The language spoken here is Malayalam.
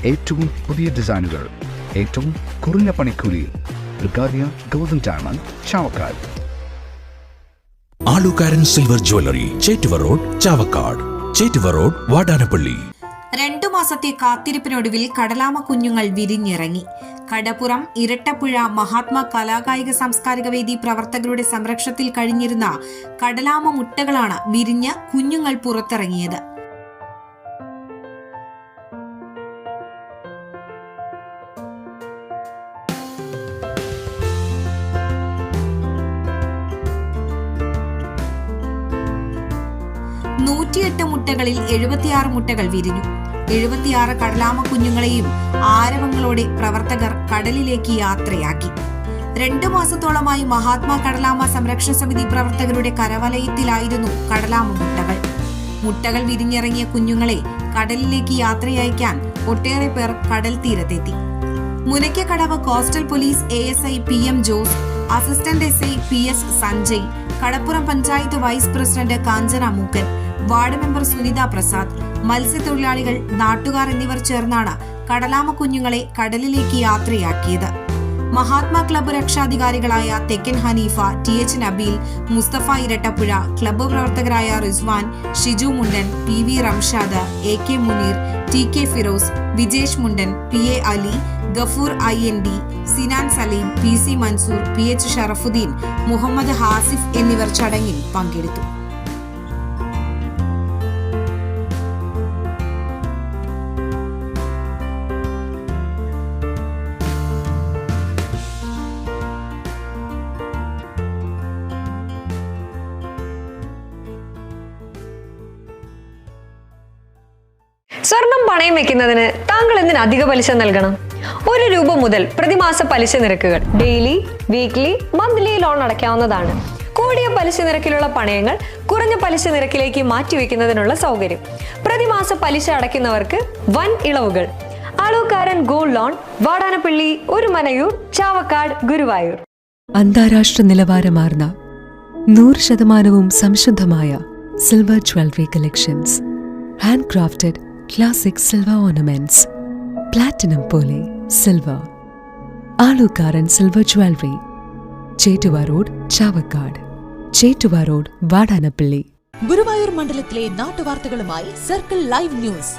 ഏറ്റവും പുതിയ ഡിസൈനുകൾ, ഏറ്റവും കുറഞ്ഞ പണിക്കൂലിയിൽ. ബ്രിഗാദിയ golden diamond, Chavakkad. Alukkaran silver jewellery, Chettuva road, Chavakkad. Chettuva road, Vadanappally. 2 മാസത്തെ കാത്തിരിപ്പിനൊടുവിൽ കടലാമ കുഞ്ഞുങ്ങൾ വിരിഞ്ഞിറങ്ങി. കടപ്പുറം ഇരട്ടപ്പുഴ മഹാത്മാ കലാകായിക സാംസ്കാരിക വേദി പ്രവർത്തകരുടെ സംരക്ഷണത്തിൽ കഴിഞ്ഞിരുന്ന കടലാമ മുട്ടകളാണ് വിരിഞ്ഞ് കുഞ്ഞുങ്ങൾ പുറത്തിറങ്ങിയത്. മുട്ടകളിൽ 76 മുട്ടകൾ വിരിഞ്ഞു. 76 കടലാമ കുഞ്ഞുങ്ങളെയും ആരവങ്ങളോടെ പ്രവർത്തകർ കടലിലേക്ക് യാത്രയാക്കി. 2 മാസത്തോളമായി മഹാത്മാ കടലാമ സംരക്ഷണ സമിതി പ്രവർത്തകരുടെ കരവലയത്തിലായിരുന്നു കടലാമ മുട്ടകൾ. മുട്ടകൾ വിരിഞ്ഞിറങ്ങിയ കുഞ്ഞുങ്ങളെ കടലിലേക്ക് യാത്രയയക്കാൻ ഒട്ടേറെ പേർ കടൽ തീരത്തെത്തി. Munakkakkadavu coastal police ASI PM Jose, assistant SI PS Sanjay, Kadappuram panchayat vice president Kanchana Mookkan, ward member Sunitha Prasad, മത്സ്യത്തൊഴിലാളികൾ, നാട്ടുകാർ എന്നിവർ ചേർന്നാണ് കടലാമ കുഞ്ഞുങ്ങളെ കടലിലേക്ക് യാത്രയാക്കിയത്. മഹാത്മാ ക്ലബ്ബ് രക്ഷാധികാരികളായ തെക്കൻ ഹനീഫ, TH നബീൽ, മുസ്തഫ ഇരട്ടപ്പുഴ, ക്ലബ്ബ് പ്രവർത്തകരായ Rizwan, Shiju മുണ്ടൻ, PV Ramshad, AK Muneer, TK Firoz, Vijesh മുണ്ടൻ, PA Ali, Gafoor IND, Sinan Saleem, PC Mansoor, PH Sharafuddin, Muhammad Hasif എന്നിവർ ചടങ്ങിൽ പങ്കെടുത്തു. സ്വർണം പണയം വെക്കുന്നതിന് താങ്കൾ എന്തിന് അധിക പലിശ നൽകണം? 1 രൂപ മുതൽ പ്രതിമാസ പലിശ നിരക്കുകൾ ഡെയിലി, വീക്ക്ലി, മന്ത്ലി ലോൺ അടയ്ക്കാവുന്നതാണ്. കൂടിയ പലിശ നിരക്കിലുള്ള പണയങ്ങൾ കുറഞ്ഞ പലിശ നിരക്കിലേക്ക് മാറ്റിവെക്കുന്നതിനുള്ള സൗകര്യം. പ്രതിമാസ പലിശ അടയ്ക്കുന്നവർക്ക് വൻ ഇളവുകൾ. Alukkaran gold loan, Vadanappally, Orumanayur, Chavakkad, Guruvayur. അന്താരാഷ്ട്ര നിലവാരമാർന്ന 100% സംശുദ്ധമായ silver jewellery collections. Handcrafted classic silver ornaments. Platinum പോലെ silver. Alukkaran silver jewellery, Chettuva road, Chavakkad. Chettuva road, Vadanappally. Guruvayur മണ്ഡലത്തിലെ നാട്ടുവാർത്തകളുമായി സർക്കിൾ ലൈവ് ന്യൂസ്.